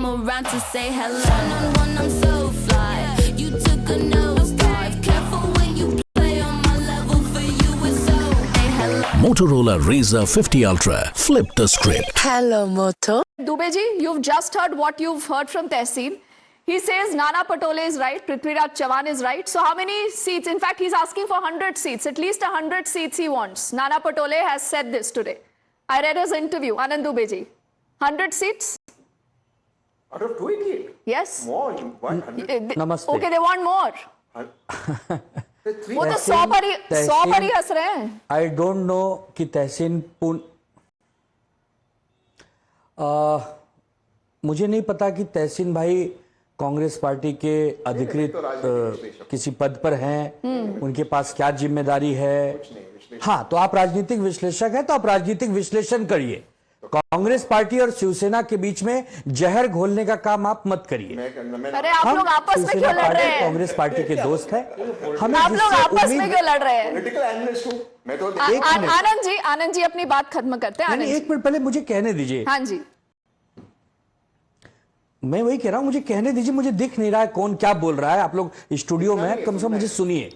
come around to say hello. One-on-one, I'm so fly. You took a nosedive. Careful when you play on my level. For you, it's so. Hey, hello. Motorola Razr 50 Ultra. Flip the script. Hello, Moto. Dubey ji, you've just heard what you've heard from Tehseen. He says Nana Patole is right, Prithviraj Chavan is right. So how many seats? In fact, he's asking for 100 seats. At least 100 seats he wants. Nana Patole has said this today. I read his interview, Anand Dubey ji. 100 seats? Out of 288? Yes. More, you want 100? नमस्ते। Okay, they want more. वो तो 100 पर ही हंस रहे हैं। I don't know कि तहसीन मुझे नहीं पता कि तहसीन भाई कांग्रेस पार्टी के अधिकृत किसी पद पर हैं, उनके पास क्या जिम्मेदारी है। हाँ, तो आप राजनीतिक विश्लेषक हैं तो आप राजनीतिक विश्लेषण करिए। कांग्रेस पार्टी और शिवसेना के बीच में जहर घोलने का काम आप मत करिए। अरे आप लोग आपस में क्यों लड़ रहे हैं? कांग्रेस पार्टी के दोस्त हैं। हमें आप लोग आपस में क्यों लड़ रहे हैं? पॉलिटिकल एनालिस्ट हूं मैं तो। आनंद जी अपनी बात खत्म करते हैं। एक मिनट पहले मुझे कहने दीजिए। हाँ जी, मैं वही कह रहा हूं, मुझे कहने दीजिए। मुझे दिख नहीं रहा है कौन क्या बोल रहा है। आप लोग स्टूडियो में कम से कम मुझे सुनिए।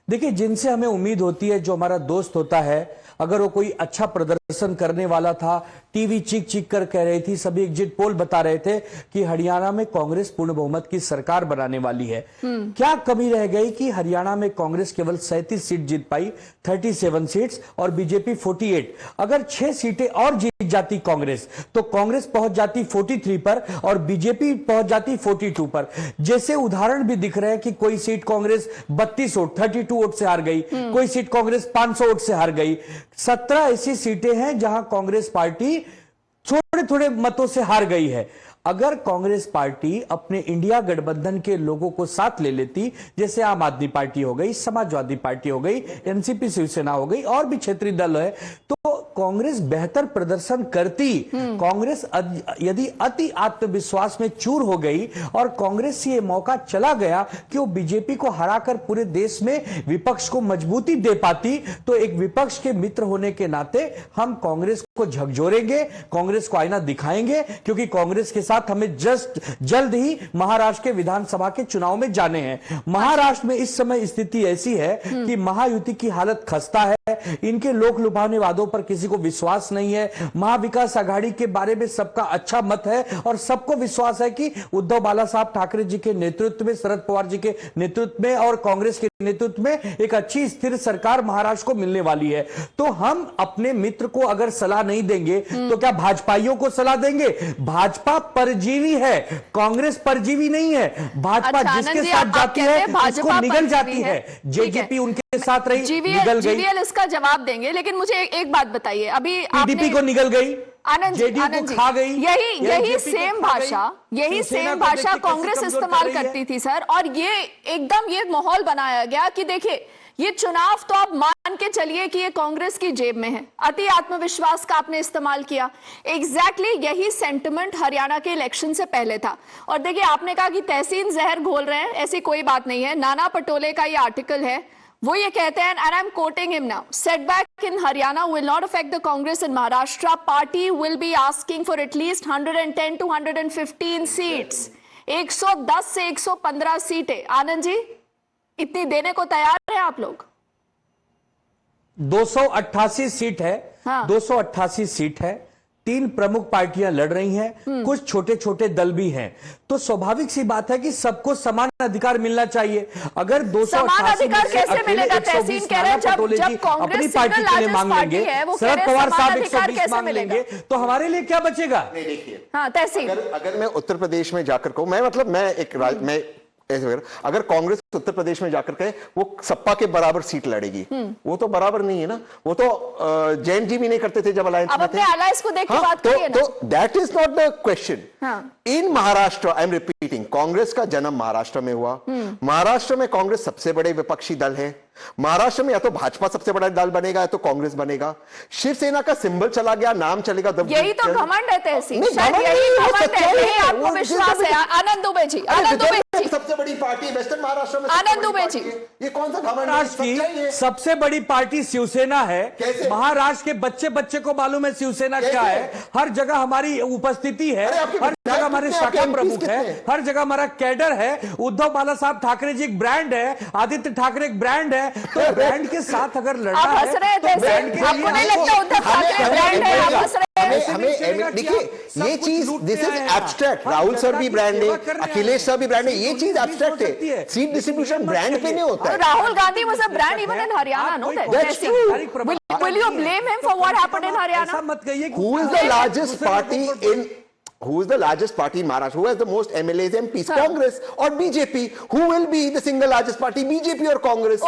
देखिए, जिनसे हमें उम्मीद होती है, जो हमारा दोस्त होता है, अगर वो कोई अच्छा प्रदर्शन करने वाला था, टीवी चीख चीख कर कह रही थी, सभी एग्जिट पोल बता रहे थे कि हरियाणा में कांग्रेस पूर्ण बहुमत की सरकार बनाने वाली है। क्या कमी रह गई कि हरियाणा में कांग्रेस केवल 37 सीट जीत पाई, 37 सीट्स, और बीजेपी 48। अगर 6 सीटें और जीत जाती कांग्रेस, तो कांग्रेस पहुंच जाती 43 पर और बीजेपी पहुंच जाती 42 पर। जैसे उदाहरण भी दिख रहे हैं कि कोई सीट कांग्रेस 32 वोट 32 वोट से हार गई, कोई सीट कांग्रेस 500 वोट से हार गई। 17 ऐसी सीटें हैं जहां कांग्रेस पार्टी थोड़े थोड़े मतों से हार गई है। अगर कांग्रेस पार्टी अपने इंडिया गठबंधन के लोगों को साथ ले लेती, जैसे आम आदमी पार्टी हो गई, समाजवादी पार्टी हो गई, एनसीपी शिवसेना हो गई, और भी क्षेत्रीय दल है, तो कांग्रेस बेहतर प्रदर्शन करती। कांग्रेस यदि अति आत्मविश्वास में चूर हो गई और कांग्रेस से यह मौका चला गया कि वो बीजेपी को हराकर पूरे देश में विपक्ष को मजबूती दे पाती, तो एक विपक्ष के मित्र होने के नाते हम कांग्रेस को झकझोरेंगे, कांग्रेस को आईना दिखाएंगे, क्योंकि कांग्रेस के साथ हमें जल्द ही महाराष्ट्र के विधानसभा के चुनाव में जाने हैं। महाराष्ट्र में इस समय स्थिति ऐसी है कि महायुति की हालत खस्ता है। इनके लोक लुभावने वादों पर किसी को विश्वास नहीं है। महाविकास आघाड़ी के बारे में सबका अच्छा मत है और सबको विश्वास है कि उद्धव बाला साहब ठाकरे जी के नेतृत्व में, शरद पवार जी के नेतृत्व में और कांग्रेस के नेतृत्व में एक अच्छी स्थिर सरकार महाराष्ट्र को मिलने वाली है। तो हम अपने मित्र को अगर सलाह नहीं देंगे तो क्या भाजपाइयों को सलाह देंगे? भाजपा परजीवी है, कांग्रेस परजीवी नहीं है। भाजपा जिसके साथ जाती है उसको निगल जाती है। जेजेपी उनके साथ रही, निगल गई। इसका जवाब देंगे, लेकिन मुझे एक बात बताइए। अभी टीडीपी को निगल गई, आनंद जी खा गई। यही सेम भाषा कांग्रेस इस्तेमाल करती थी सर, और ये एकदम ये माहौल बनाया गया कि देखिए ये चुनाव तो आप मान के चलिए कि ये कांग्रेस की जेब में है। अति आत्मविश्वास का आपने इस्तेमाल किया। एग्जैक्टली यही सेंटिमेंट हरियाणा के इलेक्शन से पहले था। और देखिए, आपने कहा कि तहसीन जहर घोल रहे हैं, ऐसी कोई बात नहीं है। नाना पटोले का ये आर्टिकल है, वो ये कहते हैं, and I'm quoting him now, setback in Haryana will not affect the Congress in Maharashtra. Party will be asking for at least 110 to 115 seats. 110 से 115 सीटें। आनंद जी, इतनी देने को तैयार है आप लोग? 288 सीट है। हाँ। 288 सीट है। 3 प्रमुख पार्टियां लड़ रही हैं, कुछ छोटे छोटे दल भी हैं। तो स्वाभाविक सी बात है कि सबको समान अधिकार मिलना चाहिए। अगर 288 अधिकार कैसे मिलेगा? तहसीन कह रहे हैं जब कांग्रेस अपनी पार्टी के लिए मांग लेंगे, शरद पवार साहब 120 मांग लेंगे, तो हमारे लिए क्या बचेगा? नहीं, देखिए, हाँ, तहसीन अगर मैं उत्तर प्रदेश में जाकर कहूं, मैं अगर कांग्रेस उत्तर प्रदेश में जाकर कहे वो सपा के बराबर सीट लड़ेगी, वो तो बराबर नहीं है ना। वो तो जैन जी भी नहीं करते थे जब अलायंस में थे। अपने अलायंस को देख के बात करिए ना। तो that is not the question. In Maharashtra, I am repeating, Congress का जन्म महाराष्ट्र में हुआ। महाराष्ट्र में कांग्रेस सबसे बड़े विपक्षी दल है। महाराष्ट्र में या तो भाजपा सबसे बड़ा दल बनेगा या तो कांग्रेस बनेगा। शिवसेना का सिंबल चला गया, नाम चलेगा। यही तो घमंड है तहसीन, शायद यही घमंड है, यही आपको विश्वास है। आनंद दुबे जी, जी। सबसे बड़ी पार्टी वेस्टर्न महाराष्ट्र में, आनंद सबसे बड़ी दुबे पार्टी जी। है। ये कौन सा घमंड है? महाराष्ट्र सच्चाई है। की सबसे बड़ी पार्टी शिवसेना है। कैसे? महाराष्ट्र के बच्चे बच्चे को मालूम है शिवसेना कैसे? क्या है। हर जगह हमारी उपस्थिति है, अरे आपके हर जगह हमारे कितने, शाखा आपके प्रमुख MPs है, कितने? हर जगह हमारा कैडर है। उद्धव बाला साहब ठाकरे जी एक ब्रांड है, आदित्य ठाकरे एक ब्रांड है। तो ब्रांड के साथ अगर लड़ना आप हंस रहे हैं तो जैसे, ब्रांड के लिए आपको नहीं लगता उद्धव ठाकरे ब्रांड है? आप हंस रहे हैं। देखिए ये चीज, this is abstract. Rahul sir भी ब्रांड है, अखिलेश सर भी ब्रांड है, ये चीज एब्स्ट्रैक्ट है। सीट डिस्ट्रीब्यूशन ब्रांड पे नहीं होता है। Rahul Gandhi was a brand even in Haryana, no? That's true. Will you blame him for what happened in Haryana? ऐसा मत कहिए कि Who is the largest party in Who is the largest party in Maharashtra? Who has the most MLAs, MPs? Congress or BJP? Who will be the single largest party? BJP or Congress?